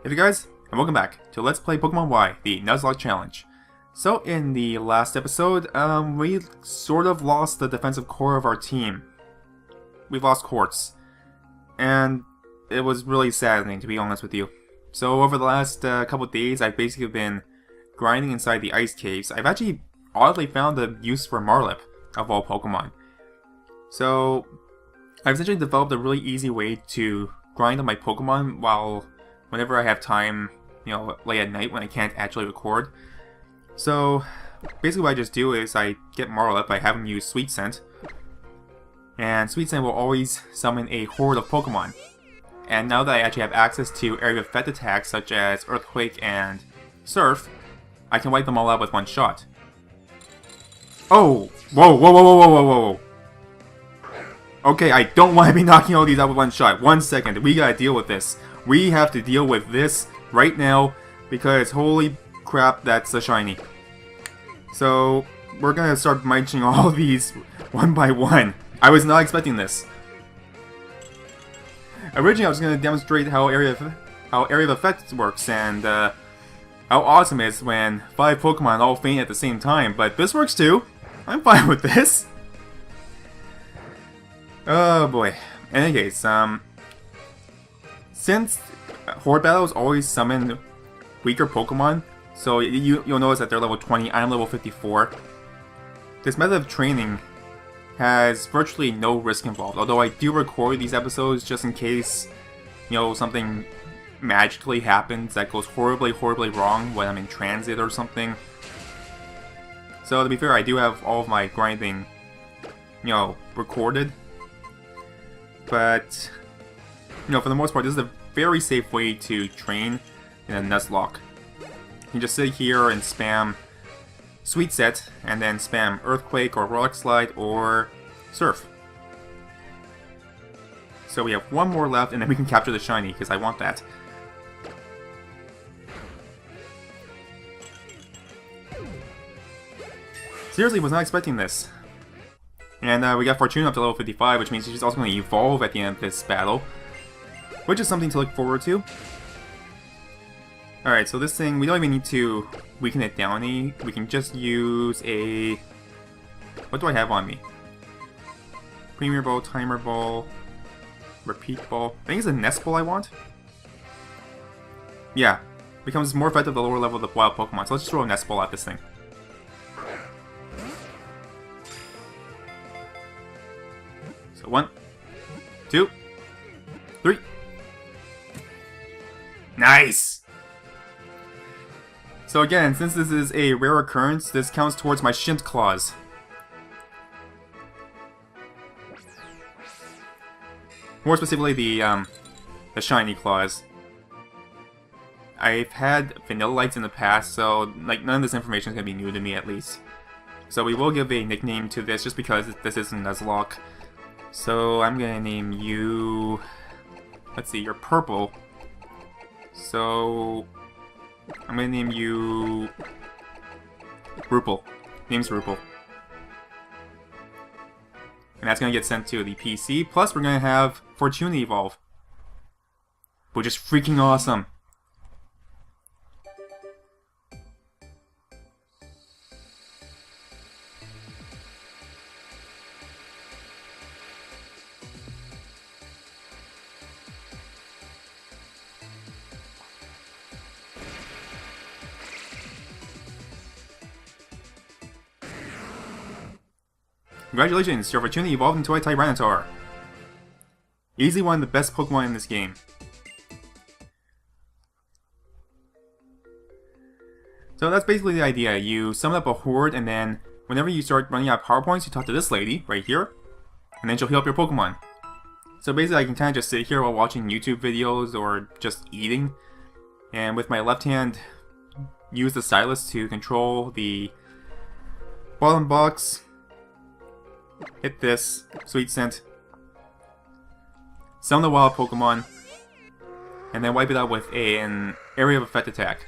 Hey you guys, and welcome back to Let's Play Pokemon Y, the Nuzlocke Challenge. So in the last episode, we sort of lost the defensive core of our team. We lost Quartz. And it was really saddening, to be honest with you. So over the last couple of days, I've basically been grinding inside the ice caves. I've actually oddly found a use for Marlip, of all Pokemon. So I've essentially developed a really easy way to grind on my Pokemon whenever I have time, late at night when I can't actually record. So basically what I just do is I get Marlip by having him use Sweet Scent. And Sweet Scent will always summon a horde of Pokemon. And now that I actually have access to area of effect attacks such as Earthquake and Surf, I can wipe them all out with one shot. Oh! Whoa, whoa, whoa, whoa, whoa, whoa, whoa! Okay, I don't want to be knocking all these out with one shot. 1 second, we gotta deal with this. We have to deal with this right now because holy crap, that's a shiny. So we're gonna start munching all of these one by one. I was not expecting this. Originally, I was gonna demonstrate how area of effect works and how awesome it is when 5 Pokemon all faint at the same time. But this works too. I'm fine with this. Oh boy. In any case, since Horde Battles always summon weaker Pokemon, so you'll notice that they're level 20, I'm level 54. This method of training has virtually no risk involved, although I do record these episodes just in case, something magically happens that goes horribly, horribly wrong when I'm in transit or something. So to be fair, I do have all of my grinding, recorded. But, for the most part, this is a very safe way to train in a Nuzlocke. You can just sit here and spam Sweet Set, and then spam Earthquake or Rock Slide or Surf. So we have one more left, and then we can capture the shiny, because I want that. Seriously, was not expecting this. And we got Fortuna up to level 55, which means she's also going to evolve at the end of this battle. Which is something to look forward to. Alright, so this thing, we don't even need to weaken it down any. We can just use a... What do I have on me? Premier Ball, Timer Ball, Repeat Ball. I think it's a Nest Ball I want. Yeah, becomes more effective the lower level of the wild Pokemon. So let's just throw a Nest Ball at this thing. So 1, 2, 3. Nice! So again, since this is a rare occurrence, this counts towards my Shint Claws. More specifically, the Shiny Claws. I've had Vanillalights in the past, so none of this information is going to be new to me at least. So we will give a nickname to this just because this is a Nuzlocke. So I'm going to name you... Let's see, you're purple. So I'm going to name you... Rupel. Name's Rupel. And that's going to get sent to the PC. Plus we're going to have Fortuna evolve. Which is freaking awesome. Congratulations, your Fortuna evolved into a Tyranitar. Easily one of the best Pokemon in this game. So that's basically the idea. You summon up a horde, and then whenever you start running out of power points, you talk to this lady right here, and then she'll heal up your Pokemon. So basically I can kind of just sit here while watching YouTube videos or just eating, and with my left hand use the stylus to control the bottom box. Hit this, Sweet Scent, summon the wild Pokemon, and then wipe it out with an area of effect attack.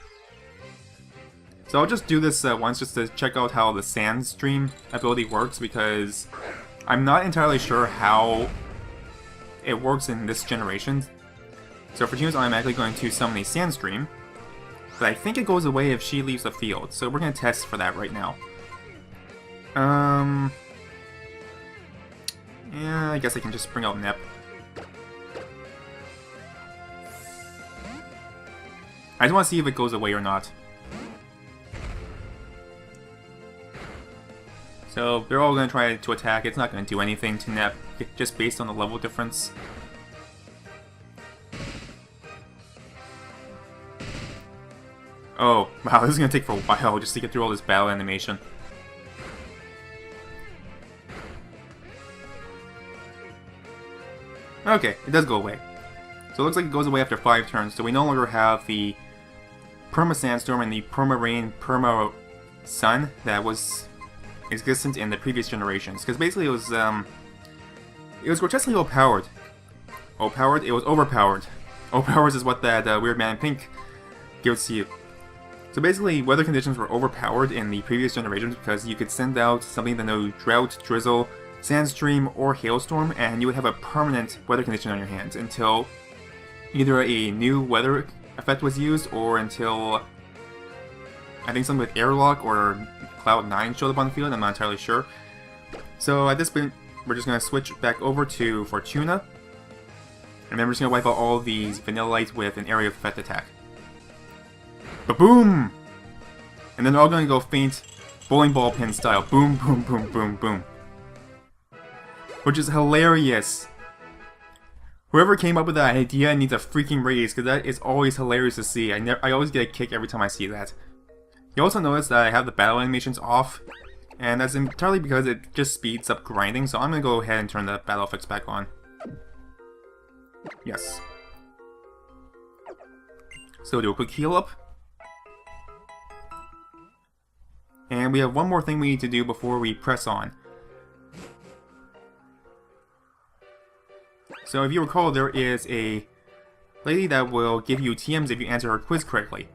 So I'll just do this once just to check out how the Sand Stream ability works, because I'm not entirely sure how it works in this generation. So Fortuna's automatically going to summon a Sandstream, but I think it goes away if she leaves the field, so we're going to test for that right now. Yeah, I guess I can just bring out Nep. I just want to see if it goes away or not. So they're all going to try to attack. It's not going to do anything to Nep, just based on the level difference. Oh, wow, this is going to take for a while just to get through all this battle animation. Okay, it does go away. So it looks like it goes away after 5 turns, so we no longer have the Perma Sandstorm and the Perma Rain, Perma Sun that was existent in the previous generations. Because basically it was grotesquely overpowered. Overpowered? It was overpowered. Overpowered is what that Weird Man in Pink gives to you. So basically, weather conditions were overpowered in the previous generations because you could send out something that no drought, drizzle, sandstream, or hailstorm, and you would have a permanent weather condition on your hands until either a new weather effect was used or until I think something with Airlock or Cloud 9 showed up on the field. I'm not entirely sure. So at this point, we're just going to switch back over to Fortuna, and then we're just going to wipe out all these Vanillite with an area effect attack. Ba-boom! And then they're all going to go faint bowling ball pin style. Boom, boom, boom, boom, boom. Which is hilarious. Whoever came up with that idea needs a freaking raise, because that is always hilarious to see. I always get a kick every time I see that. You also notice that I have the battle animations off, and that's entirely because it just speeds up grinding, so I'm going to go ahead and turn the battle effects back on. Yes. So do a quick heal up. And we have one more thing we need to do before we press on. So if you recall, there is a lady that will give you TMs if you answer her quiz correctly.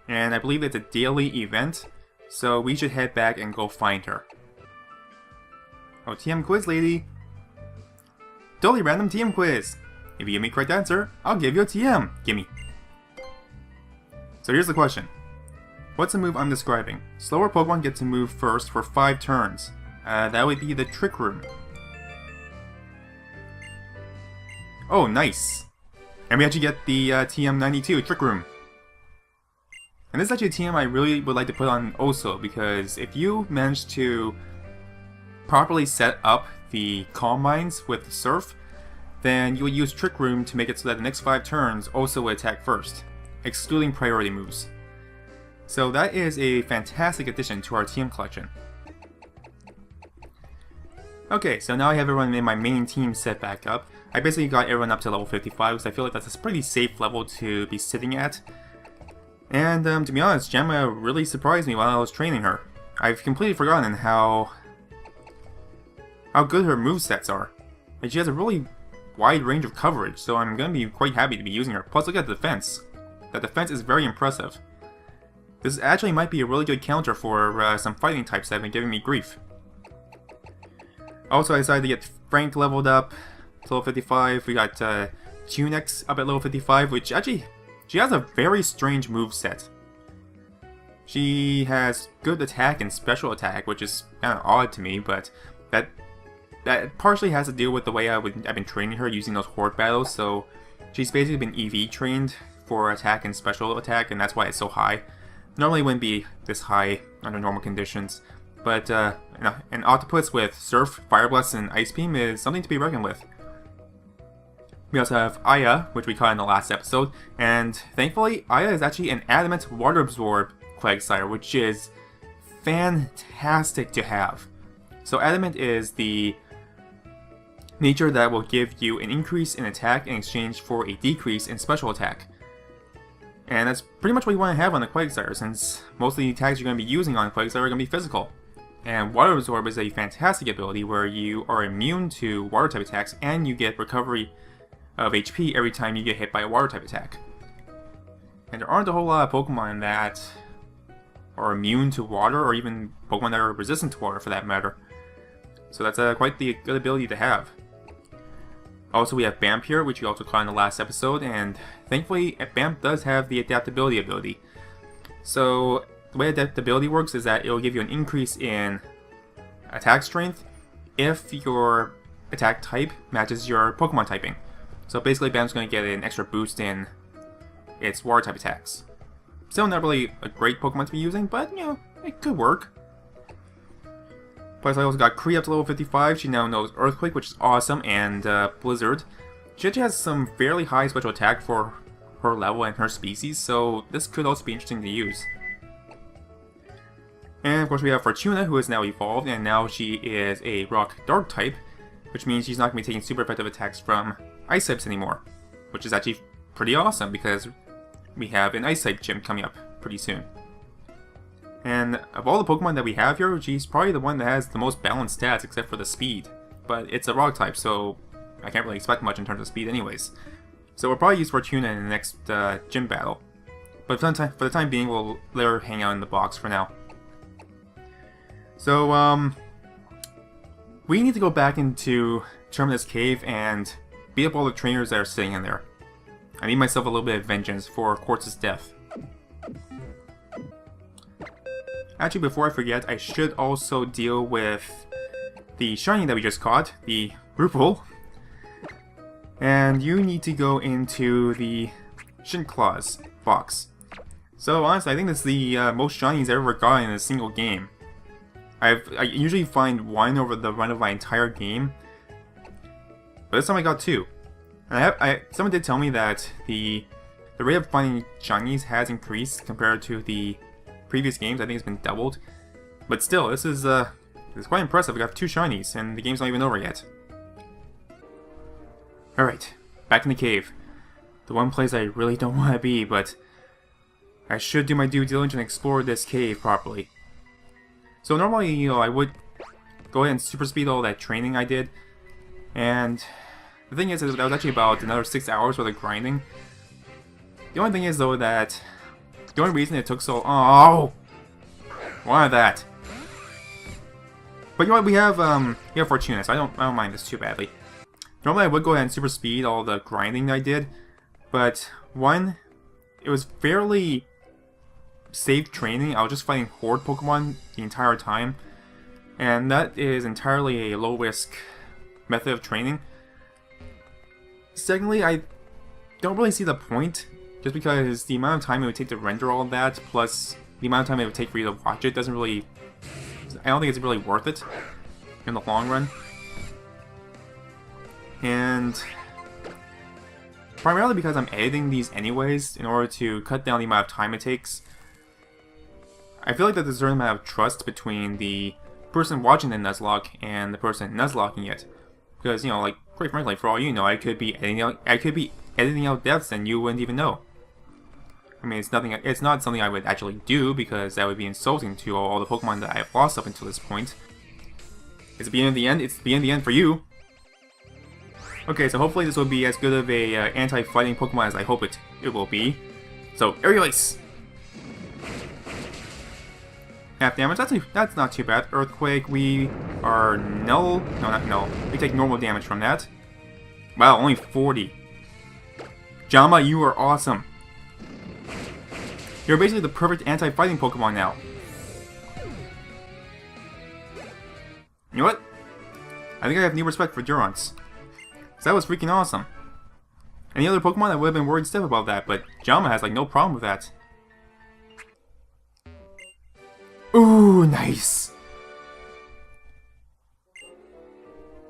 And I believe it's a daily event, so we should head back and go find her. Oh, TM quiz lady! Totally random TM quiz! If you give me a correct answer, I'll give you a TM! Gimme! So here's the question. What's the move I'm describing? Slower Pokemon get to move first for 5 turns. That would be the Trick Room. Oh, nice! And we actually get the TM92, Trick Room. And this is actually a TM I really would like to put on Oso, because if you manage to properly set up the Calm Minds with the Surf, then you would use Trick Room to make it so that the next 5 turns Oso would attack first, excluding priority moves. So that is a fantastic addition to our TM collection. Okay, so now I have everyone in my main team set back up. I basically got everyone up to level 55, because I feel like that's a pretty safe level to be sitting at. And to be honest, Gemma really surprised me while I was training her. I've completely forgotten how good her movesets are. And she has a really wide range of coverage, so I'm going to be quite happy to be using her. Plus look at the defense. The defense is very impressive. This actually might be a really good counter for some fighting types that have been giving me grief. Also, I decided to get Frank leveled up to level 55. We got Tunex up at level 55, which actually, she has a very strange moveset. She has good attack and special attack, which is kind of odd to me, but that partially has to do with the way I've been training her using those horde battles, so she's basically been EV trained for attack and special attack, and that's why it's so high. Normally it wouldn't be this high under normal conditions, but an Octopus with Surf, Fire Blast, and Ice Beam is something to be reckoned with. We also have Aya, which we caught in the last episode, and thankfully Aya is actually an Adamant Water Absorb Quagsire, which is fantastic to have. So Adamant is the nature that will give you an increase in attack in exchange for a decrease in special attack. And that's pretty much what you want to have on the Quagsire, since most of the attacks you're going to be using on Quagsire are going to be physical. And Water Absorb is a fantastic ability where you are immune to water type attacks and you get recovery of HP every time you get hit by a water type attack. And there aren't a whole lot of Pokemon that are immune to water, or even Pokemon that are resistant to water for that matter. So that's quite the good ability to have. Also, we have Bamp here, which we also caught in the last episode, and thankfully, Bamp does have the adaptability ability. So, the way adaptability works is that it will give you an increase in attack strength if your attack type matches your Pokemon typing. So basically, Bamp's going to get an extra boost in its water type attacks. Still not really a great Pokemon to be using, but, you know, it could work. Plus, I also got Kree up to level 55. She now knows Earthquake, which is awesome, and Blizzard. She actually has some fairly high special attack for her level and her species, so this could also be interesting to use. And of course, we have Fortuna, who is now evolved, and now she is a Rock Dark type, which means she's not going to be taking super effective attacks from Ice types anymore, which is actually pretty awesome because we have an Ice type gym coming up pretty soon. And of all the Pokemon that we have here, she's probably the one that has the most balanced stats except for the speed. But it's a Rock type, so I can't really expect much in terms of speed anyways. So we'll probably use Fortuna in the next gym battle. But for the time being, we'll let her hang out in the box for now. So, we need to go back into Terminus Cave and beat up all the trainers that are sitting in there. I need myself a little bit of vengeance for Quartz's death. Actually, before I forget, I should also deal with the shiny that we just caught, the Rupel. And you need to go into the Shinclaws box. So honestly, I think this is the most shinies I've ever gotten in a single game. I usually find one over the run of my entire game, but this time I got two. And someone did tell me that the rate of finding shinies has increased compared to the previous games. I think it's been doubled. But still, this is quite impressive. I got two shinies, and the game's not even over yet. Alright, back in the cave. The one place I really don't want to be, but I should do my due diligence and explore this cave properly. So normally, you know, I would go ahead and super speed all that training I did. And the thing is that was actually about another 6 hours worth of grinding. The only thing is, though, that the only reason it took so... Oh! Why that? But you know what, we have Fortuna, so I don't mind this too badly. Normally I would go ahead and super speed all the grinding that I did, but one, it was fairly safe training. I was just fighting Horde Pokemon the entire time, and that is entirely a low risk method of training. Secondly, I don't really see the point, just because the amount of time it would take to render all of that, plus the amount of time it would take for you to watch it, doesn't really... I don't think it's really worth it in the long run. And primarily because I'm editing these anyways, in order to cut down the amount of time it takes. I feel like there's a certain amount of trust between the person watching the Nuzlocke and the person Nuzlocking it. Because, you know, like, quite frankly, for all you know, I could be editing out deaths and you wouldn't even know. I mean, it's not something I would actually do, because that would be insulting to all the Pokemon that I've lost up until this point. It's the beginning of the end, it's the beginning of the end for you. Okay, so hopefully this will be as good of a anti-fighting Pokemon as I hope it will be. So, Aerial Ace! Half damage, that's not too bad. Earthquake, we are null. No, not null. We take normal damage from that. Wow, only 40. Jama, you are awesome. You're basically the perfect anti-fighting Pokemon now. You know what? I think I have new respect for Durance. That was freaking awesome. Any other Pokemon, I would have been worried stiff about that, but Jama has like no problem with that. Ooh, nice!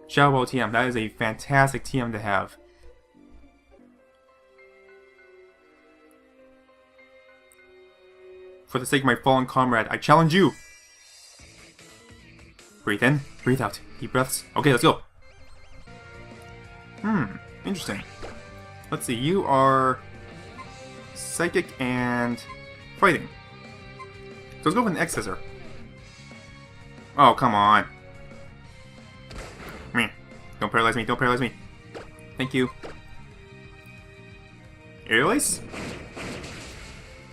Shadow Ball TM, that is a fantastic TM to have. For the sake of my fallen comrade, I challenge you! Breathe in, breathe out. Deep breaths. Okay, let's go. Interesting. Let's see, you are Psychic and Fighting. So let's go with an X-Scissor. Oh, come on. Don't paralyze me, don't paralyze me. Thank you. Aerial Ace?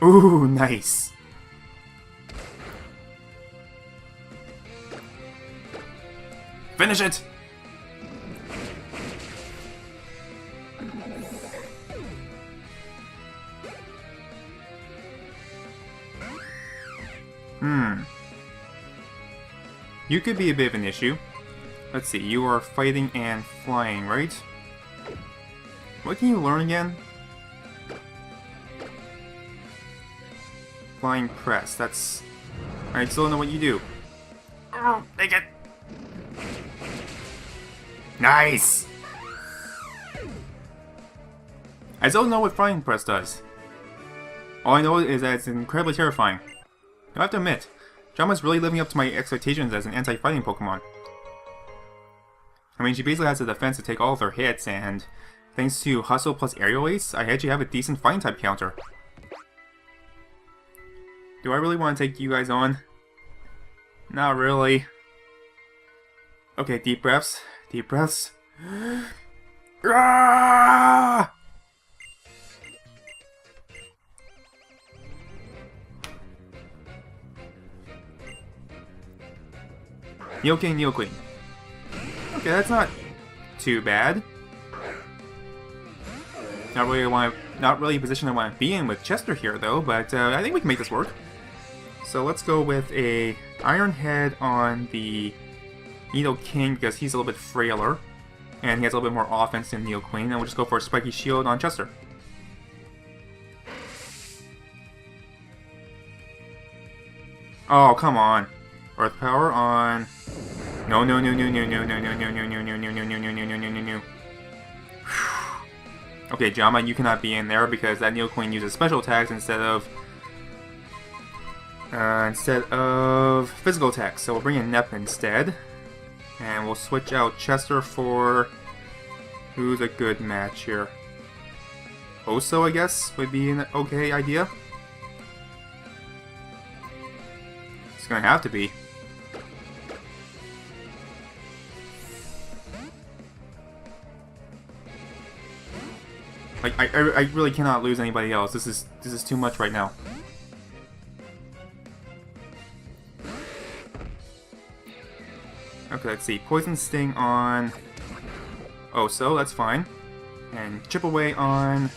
Ooh, nice. Finish it! You could be a bit of an issue. Let's see, you are fighting and flying, right? What can you learn again? Flying press, that's... I still don't know what you do. Oh, take it! Nice! I still don't know what flying press does. All I know is that it's incredibly terrifying. I have to admit, Jama's really living up to my expectations as an anti-fighting Pokemon. I mean, she basically has the defense to take all of her hits, and thanks to Hustle plus Aerial Ace, I actually have a decent fighting type counter. Do I really want to take you guys on? Not really. Okay, deep breaths. Deep breaths. Ah! Nidoking, Nidoking. Okay, that's not too bad. Not really a position I want to be in with Chester here, though. But I think we can make this work. So let's go with a Iron Head on the Nidoking because he's a little bit frailer, and he has a little bit more offense than Nidoqueen. And we'll just go for a Spiky Shield on Chester. Oh, come on. Earth Power on... No. Okay, Jama, you cannot be in there because that Nidoqueen uses special attacks instead of physical attacks. So we'll bring in Nep instead. And we'll switch out Chester for... Who's a good match here? Oso, I guess, would be an okay idea. It's gonna have to be. Like, I really cannot lose anybody else. This is too much right now. Okay, let's see. Poison Sting on Oso, that's fine. And Chip Away on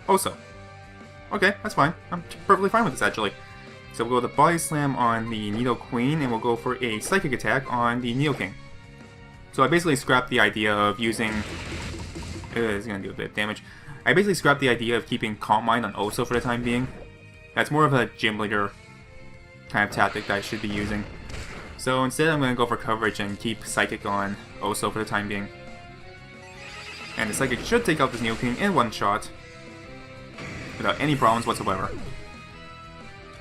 Oso. Okay, that's fine. I'm perfectly fine with this, actually. So we'll go with a Body Slam on the Nidoqueen, and we'll go for a Psychic Attack on the Nidoking. So I basically scrapped the idea of using... it's gonna do a bit of damage. I basically scrapped the idea of keeping Calm Mind on Oso for the time being. That's more of a gym leader kind of tactic that I should be using. So instead I'm gonna go for coverage and keep Psychic on Oso for the time being. And the Psychic should take out this Nidoking in one shot without any problems whatsoever.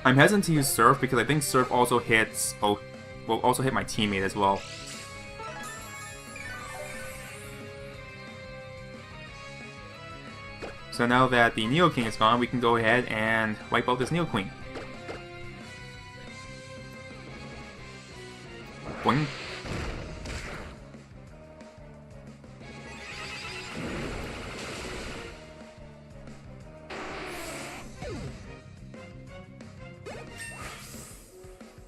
I'm hesitant to use Surf because I think Surf also hits both, will also hit my teammate as well. So now that the Nidoking is gone, we can go ahead and wipe out this Nidoqueen. Boing.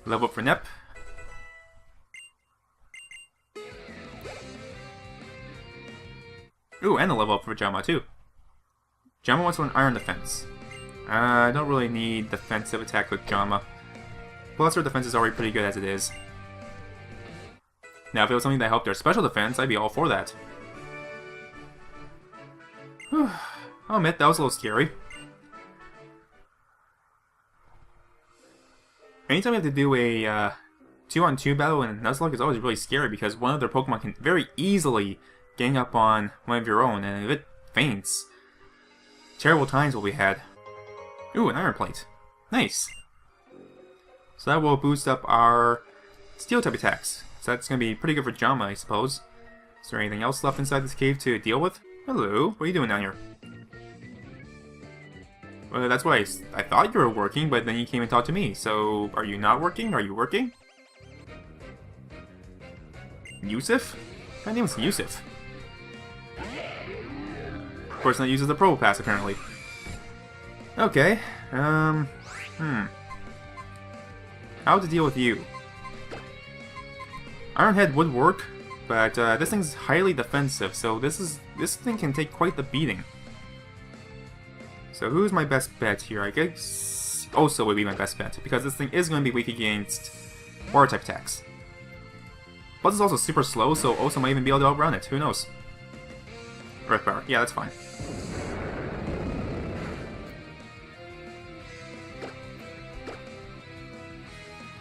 Level up for Nep. Ooh, and a level up for Jama too. Jama wants an Iron Defense. I don't really need defensive attack with Jama. Plus her defense is already pretty good as it is. Now if it was something that helped their special defense, I'd be all for that. Whew. I'll admit, that was a little scary. Anytime you have to do a 2-on-2 battle in Nuzlocke is always really scary because one of their Pokemon can very easily gang up on one of your own, and if it faints, terrible times will be had. Ooh, an Iron Plate. Nice. So that will boost up our Steel type attacks. So that's going to be pretty good for Jama, I suppose. Is there anything else left inside this cave to deal with? Hello, what are you doing down here? Well, that's why I thought you were working, but then you came and talked to me. So, are you not working? Are you working? Yusuf? My name is Yusuf. Person that uses the Probo Pass, apparently. Okay, How to deal with you? Iron Head would work, but this thing's highly defensive, so this thing can take quite the beating. So who's my best bet here? I guess also would be my best bet, because this thing is going to be weak against water type attacks. Plus it's also super slow, so Osa might even be able to outrun it, who knows. Earth Power, yeah, that's fine.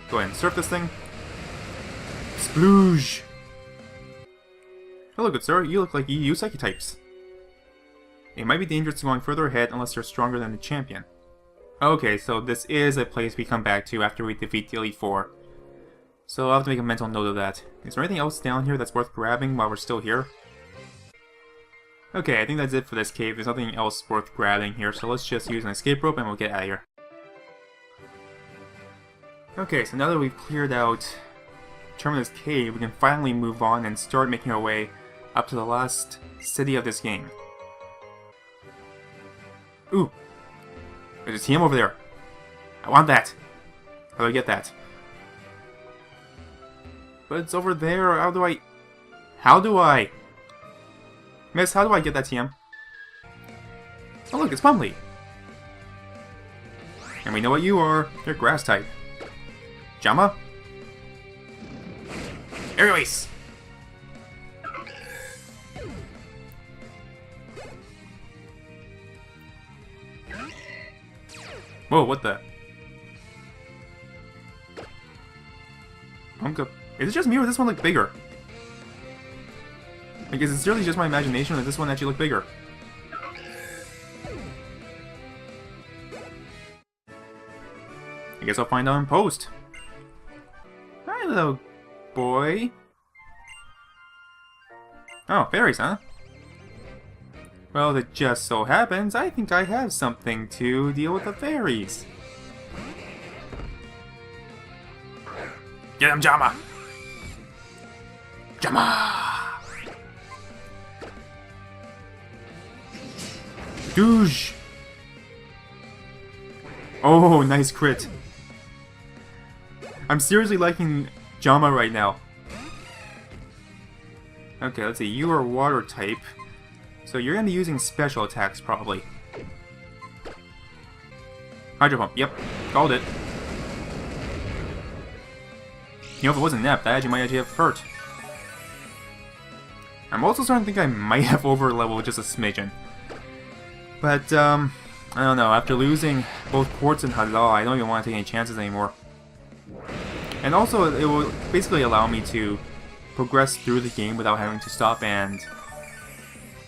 Go ahead and surf this thing. Splooge! Hello, good sir. You look like you use Psychic types. It might be dangerous going further ahead unless you're stronger than the champion. Okay, so this is a place we come back to after we defeat the Elite Four. So I'll have to make a mental note of that. Is there anything else down here that's worth grabbing while we're still here? Okay, I think that's it for this cave. There's nothing else worth grabbing here, so let's just use an escape rope and we'll get out of here. Okay, so now that we've cleared out Terminus Cave, we can finally move on and start making our way up to the last city of this game. Ooh! There's a TM over there. I want that. How do I get that? But it's over there. How do I... Miss, how do I get that TM? Oh look, it's Pumley. And we know what you are. You're grass type. Jama? Aerial Ace! Whoa, what the? Punka. Is it just me or does this one look bigger? Like, is it really just my imagination or does this one actually look bigger? I guess I'll find out in post. Hi, little boy. Oh, fairies, huh? Well, it just so happens I think I have something to deal with the fairies. Get him, Jama! Jama! Douche! Oh, nice crit. I'm seriously liking Jama right now. Okay, let's see. You are water type. So you're going to be using special attacks, probably. Hydro Pump. Yep. Called it. You know, if it wasn't Nep, that might actually have hurt. I'm also starting to think I might have over-leveled just a smidgen. But, I don't know. After losing both Quartz and Hazal, I don't even want to take any chances anymore. And also, it will basically allow me to progress through the game without having to stop and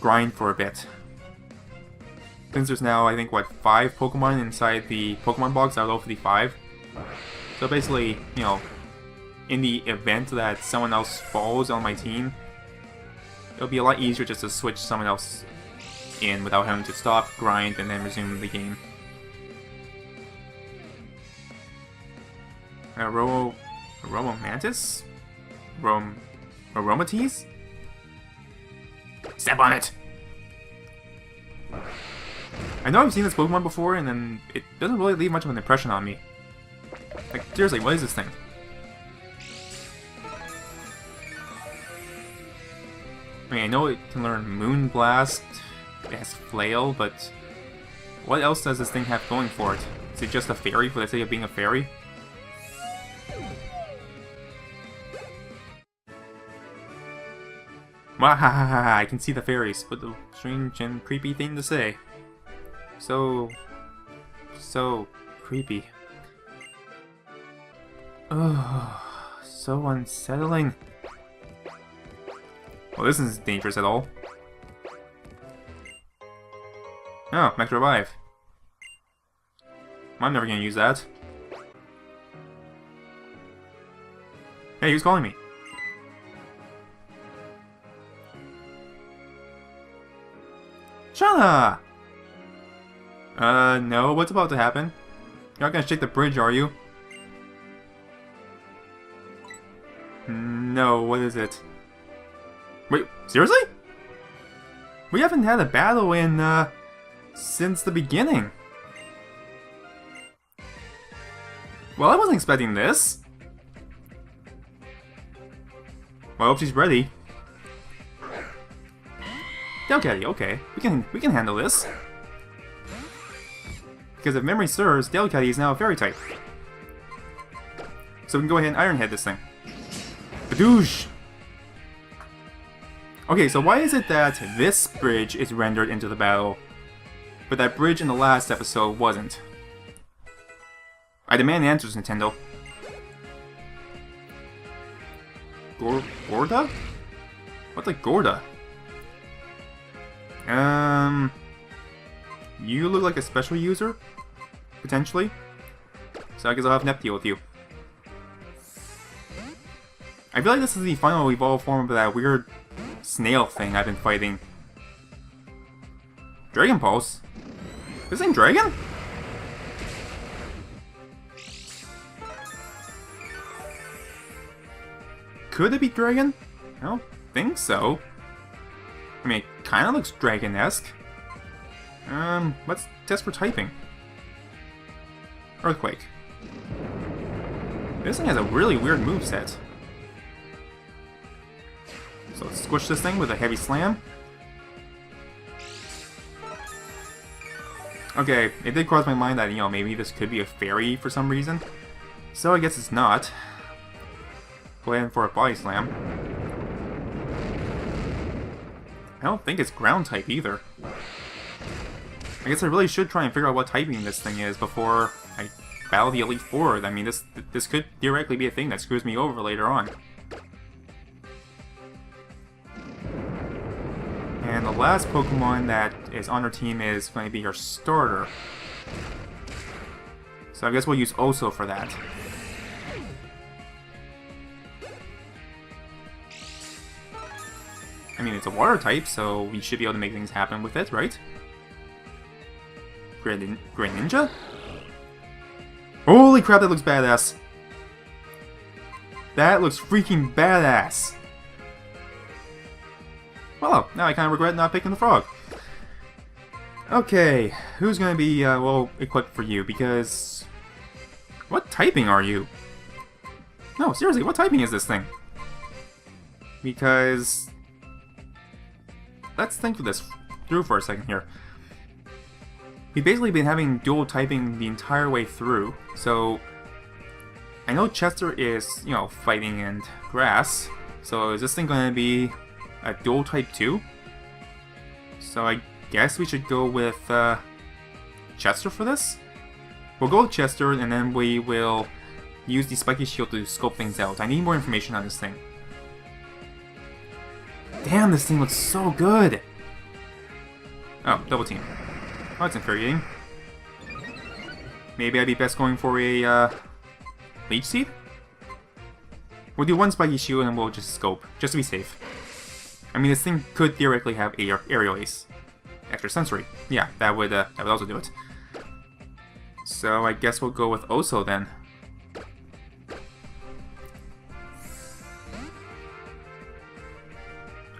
grind for a bit. Since there's now, I think, what, 5 Pokemon inside the Pokemon box out of all 55. So basically, you know, in the event that someone else falls on my team, it'll be a lot easier just to switch someone else in without having to stop, grind, and then resume the game. Aromantis? Aromatease? Step on it! I know I've seen this Pokemon before, and then it doesn't really leave much of an impression on me. Like, seriously, what is this thing? I mean, I know it can learn Moonblast, it has Flail, but what else does this thing have going for it? Is it just a fairy for the sake of being a fairy? Wahahaha, I can see the fairies, but the strange and creepy thing to say. So creepy. Ugh, so unsettling. Well, this isn't dangerous at all. Oh, Max Revive. I'm never gonna use that. Hey, who's calling me? Shana! No, what's about to happen? You're not gonna shake the bridge, are you? No, what is it? Wait, seriously? We haven't had a battle in, since the beginning. Well, I wasn't expecting this. Well, I hope she's ready. Delcatty, okay. We can handle this. Because if memory serves, Delcatty is now a fairy type. So we can go ahead and Iron Head this thing. Badoosh! Okay, so why is it that this bridge is rendered into the battle, but that bridge in the last episode wasn't? I demand answers, Nintendo. Gorda? What's a Gorda? You look like a special user? Potentially? So I guess I'll have Nep deal with you. I feel like this is the final evolved form of that weird snail thing I've been fighting. Dragon Pulse? This ain't Dragon? Could it be Dragon? I don't think so. I mean, it kinda looks Dragon-esque. Let's test for typing. Earthquake. This thing has a really weird moveset. So let's squish this thing with a heavy slam. Okay, it did cross my mind that, you know, maybe this could be a fairy for some reason. So I guess it's not. Go ahead for a body slam. I don't think it's ground type either. I guess I really should try and figure out what typing this thing is before I battle the Elite Four. I mean, this could theoretically be a thing that screws me over later on. And the last Pokemon that is on our team is going to be our starter. So I guess we'll use Oso for that. I mean, it's a water type, so we should be able to make things happen with it, right? Greninja? Holy crap, that looks badass! That looks freaking badass! Well, now I kind of regret not picking the frog. Okay, who's going to be, well, equipped for you? Because... what typing are you? No, seriously, what typing is this thing? Because... let's think this through for a second here. We've basically been having dual typing the entire way through, so... I know Chester is, you know, fighting in grass, so is this thing going to be a dual type too? So I guess we should go with Chester for this? We'll go with Chester and then we will use the Spiky Shield to scope things out. I need more information on this thing. Damn, this thing looks so good! Oh, double team. Oh, that's infuriating. Maybe I'd be best going for a Leech Seed? We'll do one Spiky Shield and we'll just scope, just to be safe. I mean, this thing could theoretically have Aerial Ace. Extra Sensory. Yeah, that would also do it. So I guess we'll go with Oso then.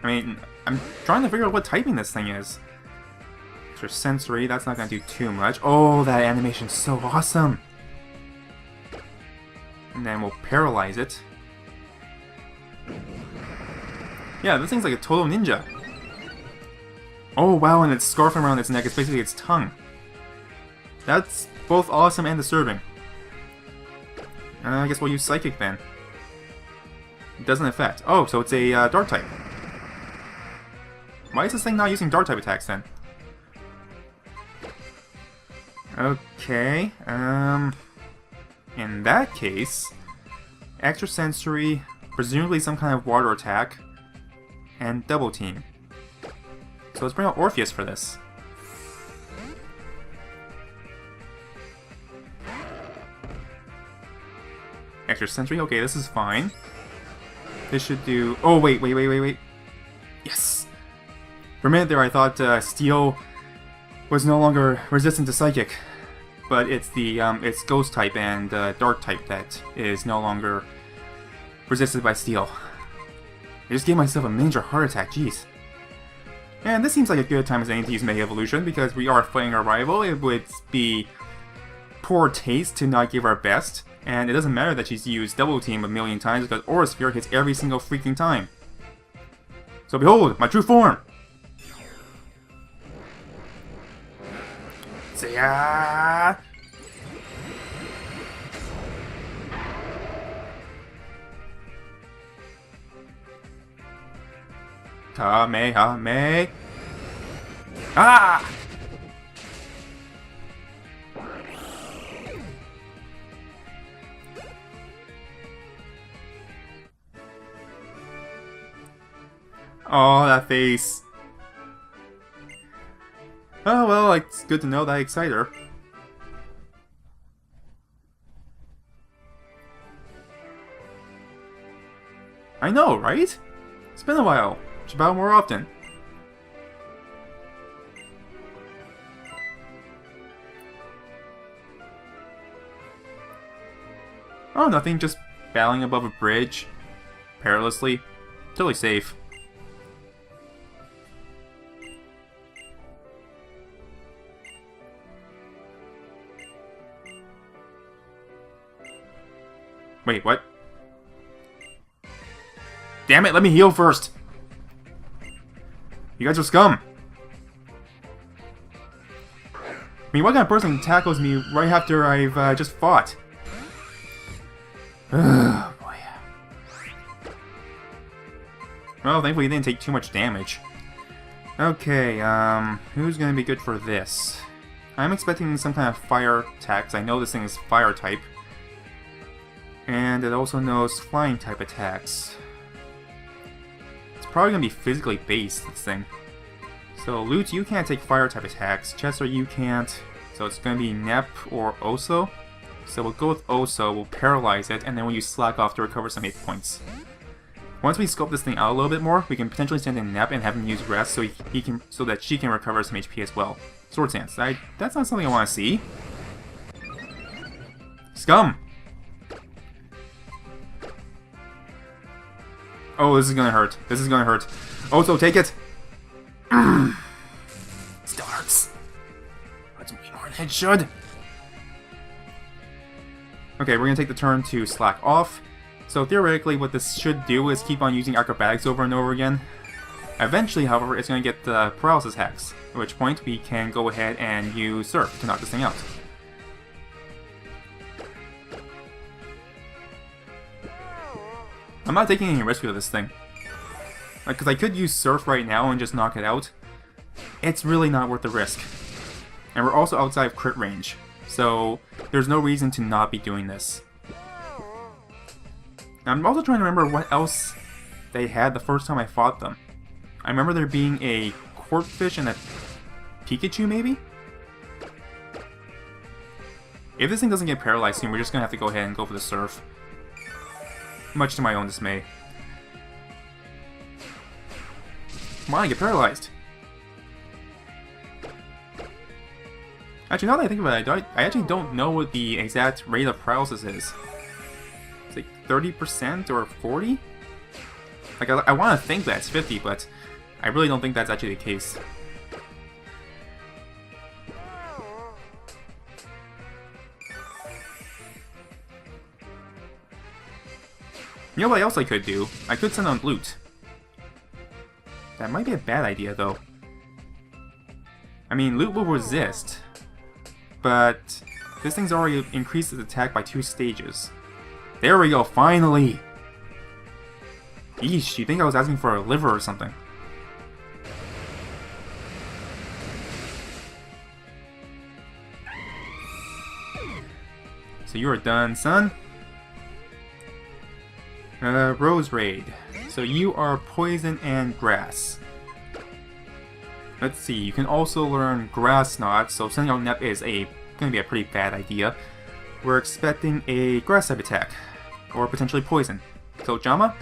I mean, I'm trying to figure out what typing this thing is. Extra Sensory, that's not going to do too much. Oh, that animation's so awesome! And then we'll paralyze it. Yeah, this thing's like a total ninja. Oh wow, and its scarf around its neck is basically its tongue. That's both awesome and disturbing. I guess we'll use Psychic then. It doesn't affect. Oh, so it's a Dark type. Why is this thing not using Dark type attacks then? Okay, in that case, Extra Sensory, presumably some kind of water attack, and double team. So let's bring out Orpheus for this. Extra Sensory, okay, this is fine. This should do... oh, wait. Yes! For a minute there I thought Steel was no longer resistant to Psychic. But it's the, it's Ghost type and Dark type that is no longer resisted by Steel. I just gave myself a miniature heart attack, jeez. And this seems like a good time as any to use Mega Evolution, because we are fighting our rival. It would be poor taste to not give our best, and it doesn't matter that she's used Double Team a million times, because Aura Sphere hits every single freaking time. So behold, my true form! See ya! Kamehame! Ah! Oh, that face. Oh well, it's good to know that I excite her. I know, right? It's been a while. Should battle more often. Oh, nothing, just battling above a bridge. Perilously. Totally safe. Wait, what? Damn it, let me heal first! You guys are scum! I mean, what kind of person tackles me right after I've just fought? Ugh, boy. Well, thankfully he didn't take too much damage. Okay, who's gonna be good for this? I'm expecting some kind of fire attacks. I know this thing is fire type. And it also knows flying type attacks. It's probably gonna be physically based, this thing. So Lute, you can't take fire type attacks. Chester, you can't. So it's gonna be Nep or Oso. So we'll go with Oso, we'll paralyze it, and then we'll use Slack off to recover some hit points. Once we scope this thing out a little bit more, we can potentially send in Nep and have him use Rest so that she can recover some HP as well. Sword Stance. That's not something I want to see. Scum! Oh, this is gonna hurt. This is gonna hurt. Oso, take it! Still hurts. That's way more than it should. Okay, we're gonna take the turn to slack off. So theoretically, what this should do is keep on using acrobatics over and over again. Eventually, however, it's gonna get the paralysis hacks, at which point we can go ahead and use Surf to knock this thing out. I'm not taking any risk with this thing. Because I could use Surf right now and just knock it out. It's really not worth the risk. And we're also outside of crit range. So there's no reason to not be doing this. I'm also trying to remember what else they had the first time I fought them. I remember there being a Corpfish and a Pikachu, maybe? If this thing doesn't get paralyzed soon, we're just going to have to go ahead and go for the Surf. Much to my own dismay. Come on, get paralyzed! Actually, now that I think about it, I actually don't know what the exact rate of paralysis is. It's like 30% or 40? Like, I want to think that's 50, but I really don't think that's actually the case. You know what else I could do? I could send on Lute. That might be a bad idea, though. I mean, Lute will resist, but this thing's already increased its attack by 2 stages. There we go, finally! Eesh, you think I was asking for a liver or something. So you are done, son. Rose Raid. So you are Poison and Grass. Let's see, you can also learn Grass Knot, so sending out Nep is going to be a pretty bad idea. We're expecting a Grass type attack, or potentially Poison. So Jama,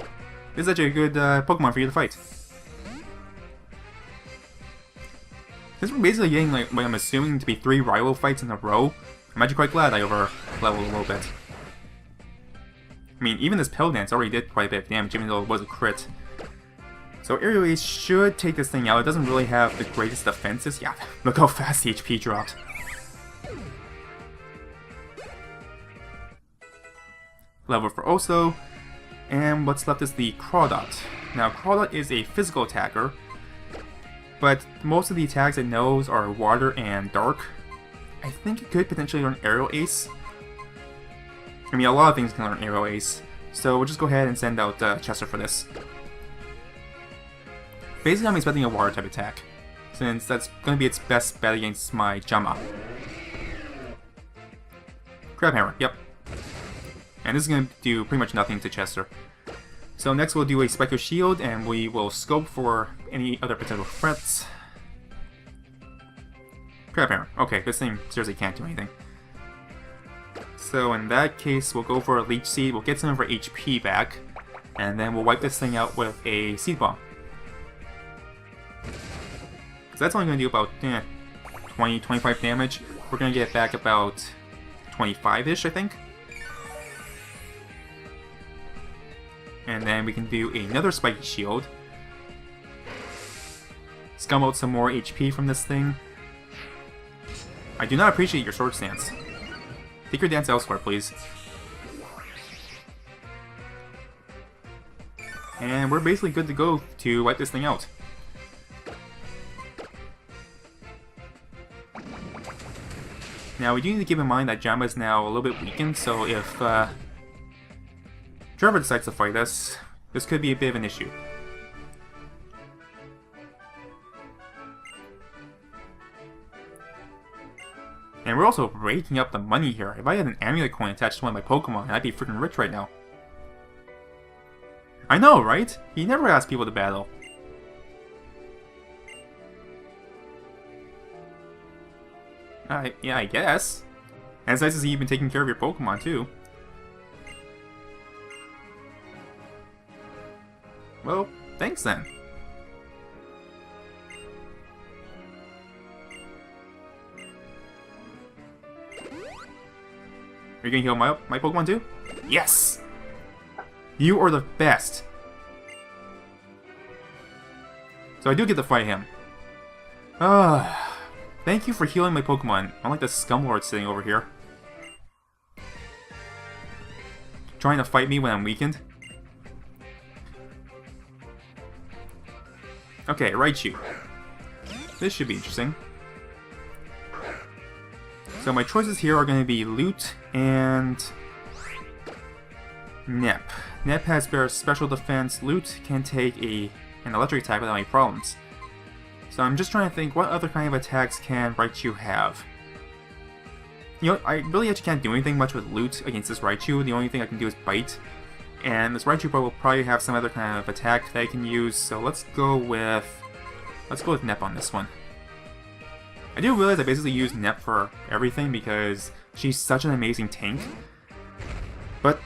this is actually a good Pokemon for you to fight. Since we're basically getting like what I'm assuming to be 3 rival fights in a row, I'm actually quite glad I over-leveled a little bit. I mean, even this Pill Dance already did quite a bit of damage, even though it was a crit. So Aerial Ace should take this thing out. It doesn't really have the greatest defenses. Yeah, look how fast the HP dropped. Level for Oso. And what's left is the Crawdot. Now, Crawdot is a physical attacker, but most of the attacks it knows are water and dark. I think it could potentially learn Aerial Ace. I mean, a lot of things can learn Aerial Ace. So we'll just go ahead and send out Chester for this. Basically, I'm expecting a water type attack, since that's going to be its best bet against my Jama. Crab Hammer, yep. And this is going to do pretty much nothing to Chester. So next we'll do a Spectre Shield, and we will scope for any other potential threats. Crab Hammer. Okay, this thing seriously can't do anything. So in that case, we'll go for a Leech Seed, we'll get some of our HP back, and then we'll wipe this thing out with a Seed Bomb. So that's only going to do about 20-25 damage. We're going to get back about 25-ish, I think. And then we can do another Spiky Shield. Scum out some more HP from this thing. I do not appreciate your sword stance. Take your dance elsewhere, please. And we're basically good to go to wipe this thing out. Now, we do need to keep in mind that Jama is now a little bit weakened, so if Trevor decides to fight us, this could be a bit of an issue. And we're also raking up the money here. If I had an amulet coin attached to one of my Pokemon, I'd be freaking rich right now. I know, right? He never asks people to battle. Yeah, I guess. And it's nice to see you've been taking care of your Pokemon, too. Well, thanks then. Are you gonna heal my Pokemon too? Yes! You are the best! So I do get to fight him. Thank you for healing my Pokemon, unlike the Scumlord sitting over here. Trying to fight me when I'm weakened. Okay, Raichu. This should be interesting. So my choices here are going to be Loot and Nep. Nep has better special defense. Loot can take an electric attack without any problems. So I'm just trying to think, what other kind of attacks can Raichu have? You know, I really actually can't do anything much with Loot against this Raichu. The only thing I can do is Bite. And this Raichu will probably have some other kind of attack that I can use, so let's go with Nep on this one. I do realize I basically use Nep for everything because she's such an amazing tank. But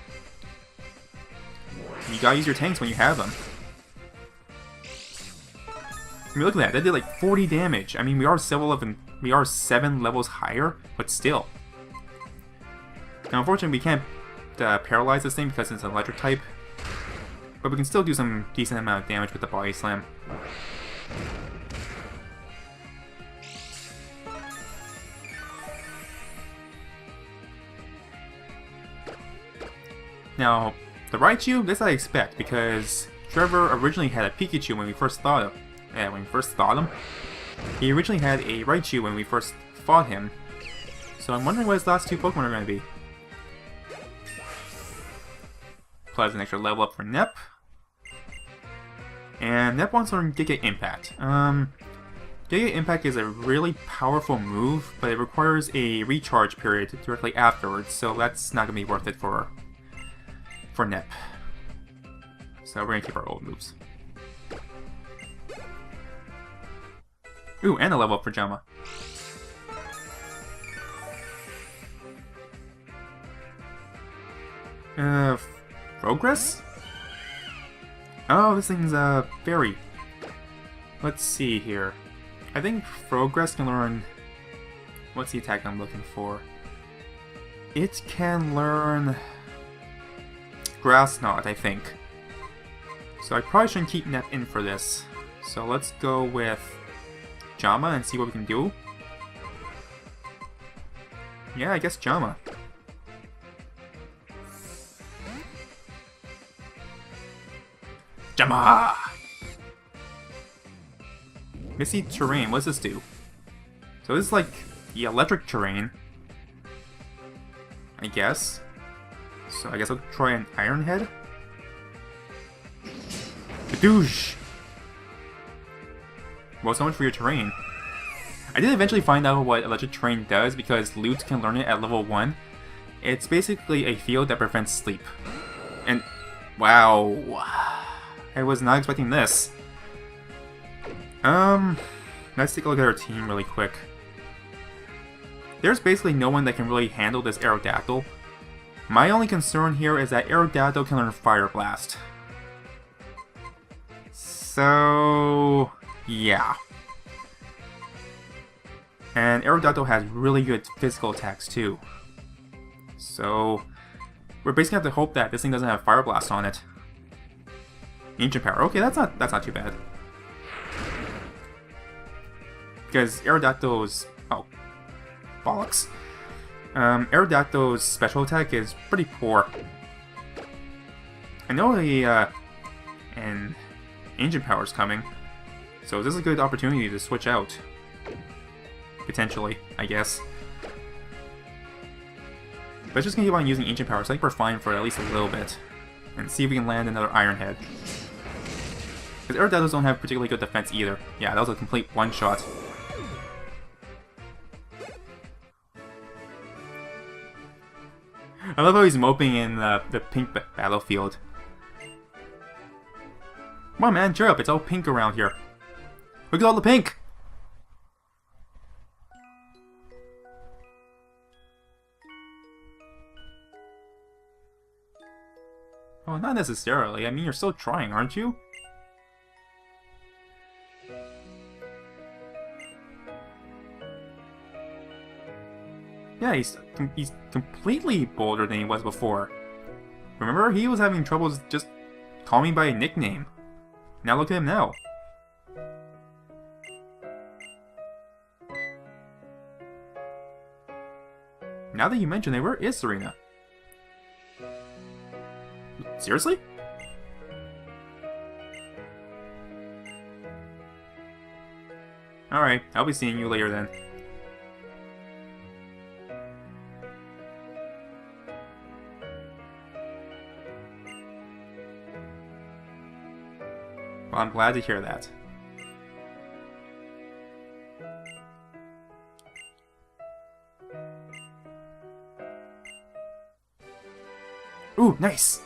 you gotta use your tanks when you have them. I mean, look at that. That did like 40 damage. I mean, we are 7 levels higher, but still. Now, unfortunately, we can't paralyze this thing because it's an electric type. But we can still do some decent amount of damage with the Body Slam. Now, the Raichu, this I expect, because Trevor originally had a Pikachu when we first thought him. He originally had a Raichu when we first fought him. So I'm wondering what his last two Pokemon are going to be. Plus an extra level up for Nep. And Nep wants to learn Giga Impact. Giga Impact is a really powerful move, but it requires a recharge period directly afterwards, so that's not going to be worth it for Nep. So we're going to keep our old moves. Ooh, and a level up for Jama. Progress? Oh, this thing's a fairy. Let's see here. I think Progress can learn... What's the attack I'm looking for? It can learn... Grass Knot, I think. So I probably shouldn't keep Nep in for this. So let's go with Jama and see what we can do. Yeah, I guess Jama. Jama! Misty Terrain, what does this do? So this is like the electric terrain, I guess. So I guess I'll try an Iron Head. Badoosh! Well, so much for your terrain. I did eventually find out what electric terrain does because Lute can learn it at level 1. It's basically a field that prevents sleep. And wow, I was not expecting this. Let's take a look at our team really quick. There's basically no one that can really handle this Aerodactyl. My only concern here is that Aerodactyl can learn Fire Blast. So yeah. And Aerodactyl has really good physical attacks too. So we're basically have to hope that this thing doesn't have Fire Blast on it. Ancient Power. Okay, that's not too bad. Because Aerodactyl's... oh. Bollocks. Aerodactyl's special attack is pretty poor. I know an Ancient Power is coming. So this is a good opportunity to switch out. Potentially, I guess. But just gonna keep on using Ancient Power, so I think we're fine for at least a little bit. And see if we can land another Iron Head. Because Aerodactyls don't have particularly good defense either. Yeah, that was a complete one-shot. I love how he's moping in the pink battlefield. Come on, man, cheer up. It's all pink around here. Look at all the pink! Oh, not necessarily. I mean, you're still trying, aren't you? Yeah, he's completely bolder than he was before. Remember, he was having troubles just calling me by a nickname. Now look at him now. Now that you mention it, where is Serena? Seriously? Alright, I'll be seeing you later then. Well, I'm glad to hear that. Ooh, nice!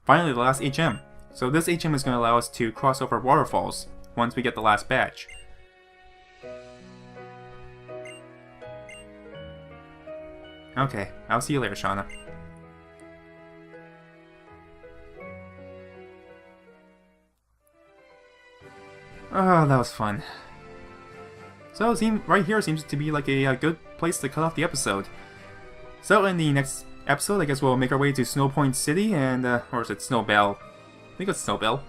Finally, the last HM. So this HM is going to allow us to cross over waterfalls once we get the last badge. Okay, I'll see you later, Shauna. Oh, that was fun. So, right here seems to be like a good place to cut off the episode. So, in the next episode, I guess we'll make our way to Snow Point City and, or is it Snowbell? I think it's Snowbell.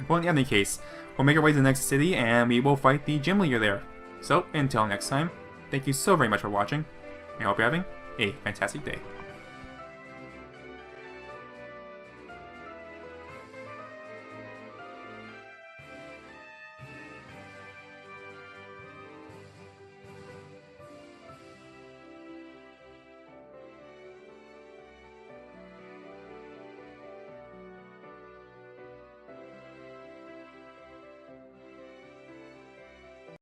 Well, in any case, we'll make our way to the next city and we will fight the gym leader there. So, until next time, thank you so very much for watching. I hope you're having a fantastic day.